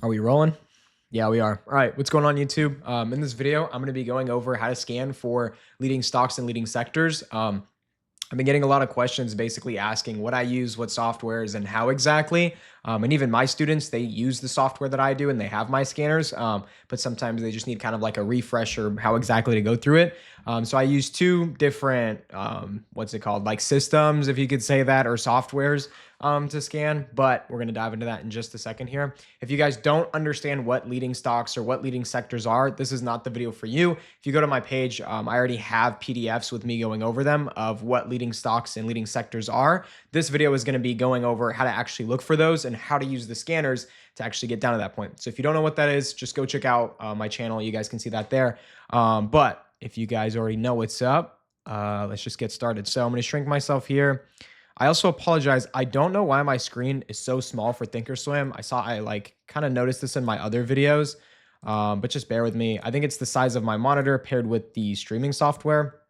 Are we rolling? Yeah, we are. All right, what's going on YouTube? In this video, I'm going to be going over how to scan for leading stocks and leading sectors. I've been getting a lot of questions basically asking what I use, what softwares, and how exactly. And even my students, they use the software that I do and they have my scanners, but sometimes they just need kind of like a refresher how exactly to go through it. So I use two different, what's it called, like systems, if you could say that, or softwares to scan, but we're going to dive into that in just a second here. If you guys don't understand what leading stocks or what leading sectors are, this is not the video for you. If you go to my page, I already have PDFs with me going over them of what leading stocks and leading sectors are. This video is going to be going over how to actually look for those and how to use the scanners to actually get down to that point. So if you don't know what that is, just go check out my channel. You guys can see that there. But if you guys already know what's up, let's just get started. So I'm going to shrink myself here. I also apologize. I don't know why my screen is so small for Thinkorswim. I like kind of noticed this in my other videos, but just bear with me. I think it's the size of my monitor paired with the streaming software.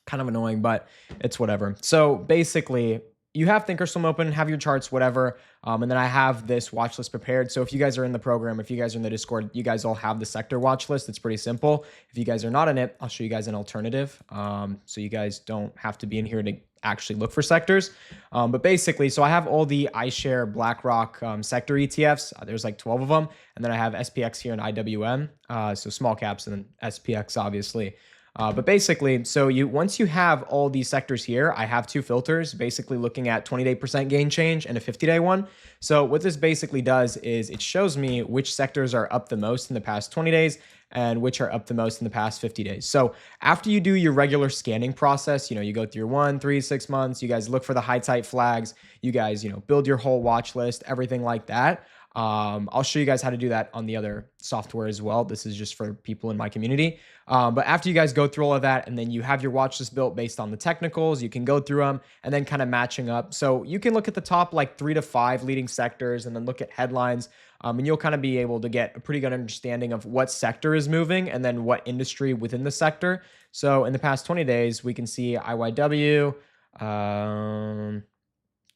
Kind of annoying, but it's whatever. So basically, you have Thinkorswim open, have your charts, whatever. And then I have this watch list prepared. So if you guys are in the program, if you guys are in the Discord, you guys all have the sector watch list. It's pretty simple. If you guys are not in it, I'll show you guys an alternative. So you guys don't have to be in here to actually look for sectors. But basically, so I have all the iShare BlackRock sector ETFs. There's like 12 of them. And then I have SPX here and IWM. So small caps and then SPX, obviously. But basically, so once you have all these sectors here, I have two filters, basically looking at 20-day% gain change and a 50-day one. So what this basically does is it shows me which sectors are up the most in the past 20 days and which are up the most in the past 50 days. So after you do your regular scanning process, you go through your 1, 3, 6 months, you guys look for the high tight flags, you guys, build your whole watch list, everything like that. I'll show you guys how to do that on the other software as well. This is just for people in my community. But after you guys go through all of that, and then you have your watch list built based on the technicals, you can go through them and then kind of matching up. So you can look at the top like 3 to 5 leading sectors and then look at headlines. And you'll kind of be able to get a pretty good understanding of what sector is moving and then what industry within the sector. So in the past 20 days, we can see IYW,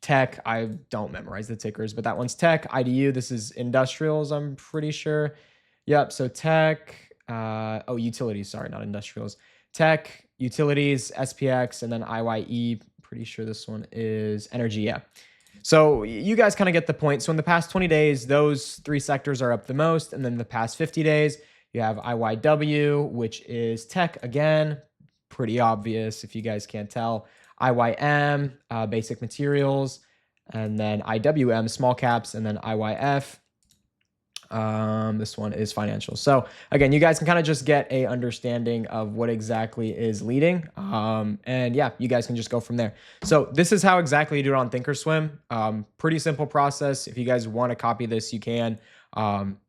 tech. I don't memorize the tickers, but that one's tech. IDU, this is industrials, I'm pretty sure. Yep, so tech, utilities, sorry, not industrials. Tech, utilities, SPX, and then IYE, pretty sure this one is energy, yeah. So you guys kind of get the point. So in the past 20 days, those 3 sectors are up the most, and then the past 50 days, you have IYW, which is tech again, pretty obvious if you guys can't tell. IYM, basic materials, and then IWM, small caps, and then IYF. This one is financial. So again, you guys can kind of just get a understanding of what exactly is leading. And yeah, you guys can just go from there. So this is how exactly you do it on Thinkorswim. Pretty simple process. If you guys want to copy this, you can.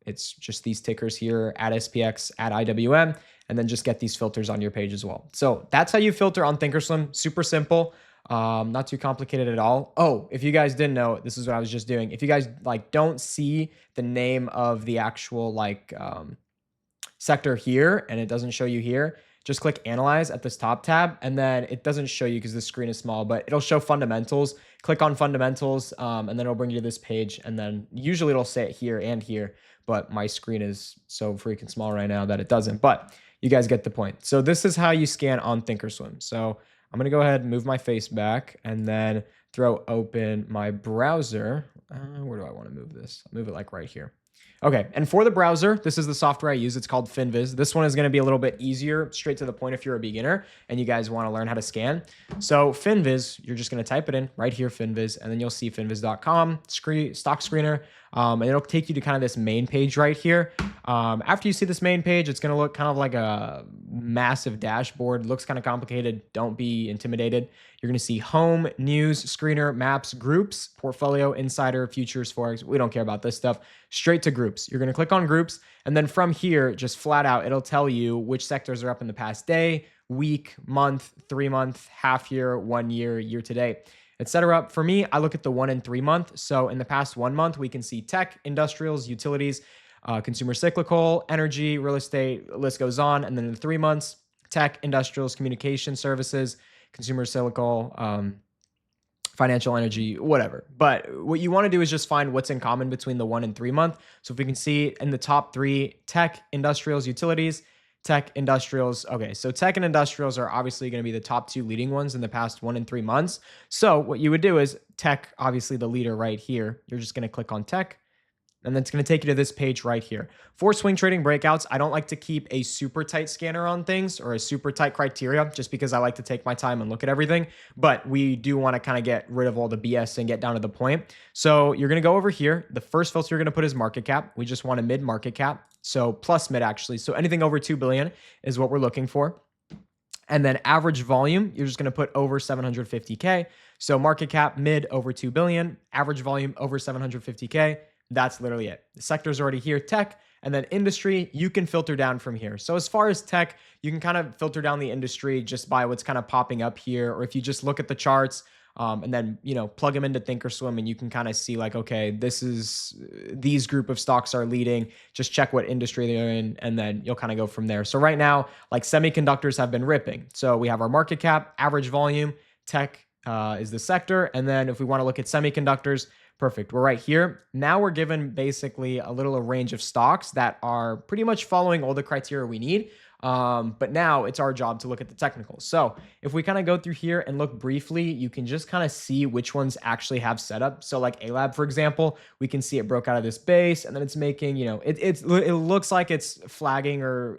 It's just these tickers here at SPX, at IWM, and then just get these filters on your page as well. So that's how you filter on Thinkorswim. Super simple. Not too complicated at all. Oh, if you guys didn't know, this is what I was just doing. If you guys don't see the name of the actual sector here and it doesn't show you here, just click analyze at this top tab, and then it doesn't show you because the screen is small, but it'll show fundamentals. Click on fundamentals, and then it'll bring you to this page, and then usually it'll say it here and here, but my screen is so freaking small right now that it doesn't, but you guys get the point. So this is how you scan on Thinkorswim. So I'm going to go ahead and move my face back and then throw open my browser. Where do I want to move this? I'll move it like right here. Okay, and for the browser, this is the software I use. It's called Finviz. This one is going to be a little bit easier, straight to the point if you're a beginner and you guys want to learn how to scan. So Finviz, you're just going to type it in right here, Finviz, and then you'll see finviz.com, stock screener, and it'll take you to kind of this main page right here. After you see this main page, it's going to look kind of like a massive dashboard. Looks kind of complicated. Don't be intimidated. You're going to see home, news, screener, maps, groups, portfolio, insider, futures, forex. We don't care about this stuff. Straight to groups. You're going to click on groups. And then from here, just flat out, it'll tell you which sectors are up in the past day, week, month, 3 month, half year, 1 year, year to date, etc. For me, I look at the 1 and 3 month. So in the past 1 month, we can see tech, industrials, utilities, consumer cyclical, energy, real estate, list goes on. And then in the 3 months, tech, industrials, communication services, consumer cyclical, financial energy, whatever. But what you want to do is just find what's in common between the 1 and 3 month. So if we can see in the top 3, tech, industrials, utilities, tech, industrials. Okay, so tech and industrials are obviously going to be the top 2 leading ones in the past 1 and 3 months. So what you would do is tech, obviously the leader right here. You're just going to click on tech. And then it's going to take you to this page right here. For swing trading breakouts, I don't like to keep a super tight scanner on things or a super tight criteria just because I like to take my time and look at everything. But we do want to kind of get rid of all the BS and get down to the point. So you're going to go over here. The first filter you're going to put is market cap. We just want a mid market cap. So plus mid actually. So anything over 2 billion is what we're looking for. And then average volume, you're just going to put over 750K. So market cap mid over 2 billion, average volume over 750K. That's literally it. The sector's already here, tech, and then industry, you can filter down from here. So as far as tech, you can kind of filter down the industry just by what's kind of popping up here. Or if you just look at the charts and then, plug them into Thinkorswim and you can kind of see like, okay, these group of stocks are leading. Just check what industry they're in and then you'll kind of go from there. So right now, like semiconductors have been ripping. So we have our market cap, average volume, tech is the sector. And then if we want to look at semiconductors, perfect. We're right here. Now we're given basically a range of stocks that are pretty much following all the criteria we need. But now it's our job to look at the technicals. So if we kind of go through here and look briefly, you can just kind of see which ones actually have setup. So like ALAB, for example, we can see it broke out of this base and then it's making, it looks like it's flagging or,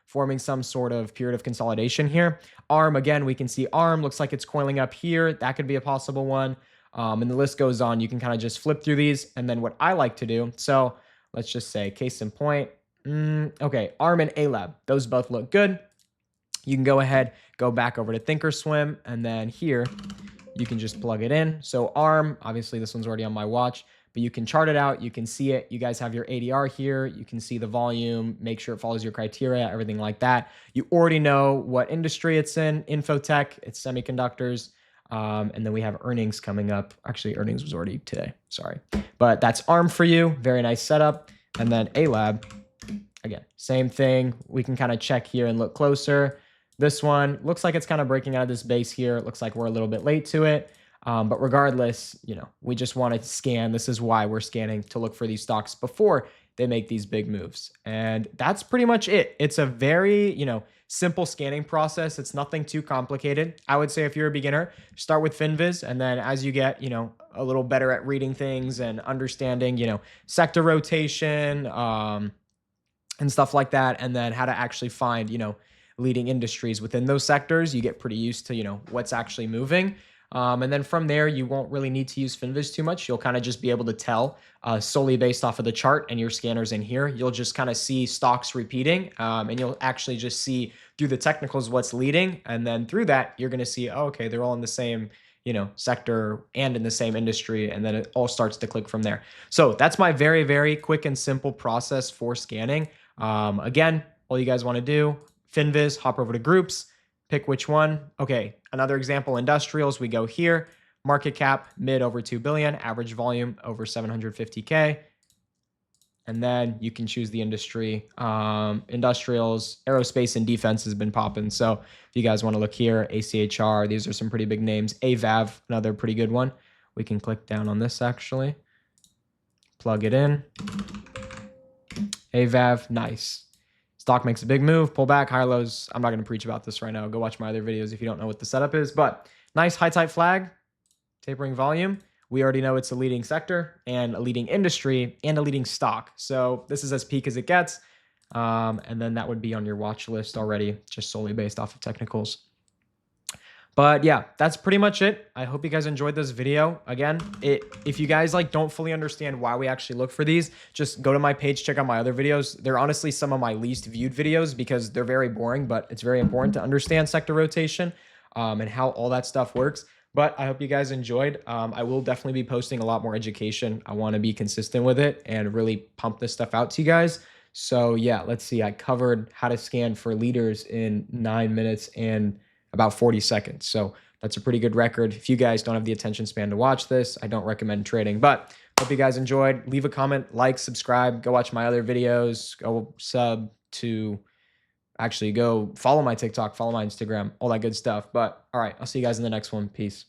forming some sort of period of consolidation here. ARM, again, we can see ARM looks like it's coiling up here. That could be a possible one. And the list goes on. You can kind of just flip through these. And then what I like to do, so let's just say case in point. Okay, ARM and ALAB, those both look good. You can go ahead, go back over to Thinkorswim, and then here you can just plug it in. So ARM, obviously this one's already on my watch, but you can chart it out. You can see it. You guys have your ADR here. You can see the volume, make sure it follows your criteria, everything like that. You already know what industry it's in, infotech, it's semiconductors. And then we have earnings coming up. Actually, earnings was already today. Sorry. But that's ARM for you. Very nice setup. And then ALAB, again, same thing. We can kind of check here and look closer. This one looks like it's kind of breaking out of this base here. It looks like we're a little bit late to it. But regardless, we just want to scan. This is why we're scanning, to look for these stocks before they make these big moves. And that's pretty much it. It's a very, simple scanning process. It's nothing too complicated. I would say if you're a beginner, start with Finviz. And then as you get, a little better at reading things and understanding, sector rotation and stuff like that, and then how to actually find, leading industries within those sectors, you get pretty used to, what's actually moving. And then from there, you won't really need to use Finviz too much. You'll kind of just be able to tell solely based off of the chart and your scanners in here. You'll just kind of see stocks repeating and you'll actually just see through the technicals what's leading. And then through that, you're going to see, oh, okay, they're all in the same sector and in the same industry. And then it all starts to click from there. So that's my very, very quick and simple process for scanning. Again, all you guys want to do, Finviz, hop over to groups, pick which one. Okay, another example, industrials, we go here. Market cap, mid over 2 billion, average volume over 750K. And then you can choose the industry. Industrials, aerospace, and defense has been popping. So if you guys want to look here, ACHR, these are some pretty big names. AVAV, another pretty good one. We can click down on this actually. Plug it in. AVAV, nice. Stock makes a big move, pull back, high lows. I'm not going to preach about this right now. Go watch my other videos if you don't know what the setup is. But nice high tight flag, tapering volume. We already know it's a leading sector and a leading industry and a leading stock. So this is as peak as it gets. And then that would be on your watch list already, just solely based off of technicals. But yeah, that's pretty much it. I hope you guys enjoyed this video. Again, if you guys don't fully understand why we actually look for these, just go to my page, check out my other videos. They're honestly some of my least viewed videos because they're very boring, but it's very important to understand sector rotation and how all that stuff works. But I hope you guys enjoyed. I will definitely be posting a lot more education. I want to be consistent with it and really pump this stuff out to you guys. So yeah, let's see. I covered how to scan for leaders in 9 minutes and about 40 seconds. So that's a pretty good record. If you guys don't have the attention span to watch this, I don't recommend trading. But hope you guys enjoyed. Leave a comment, like, subscribe, go watch my other videos, go sub to, actually go follow my TikTok, follow my Instagram, all that good stuff. But all right, I'll see you guys in the next one. Peace.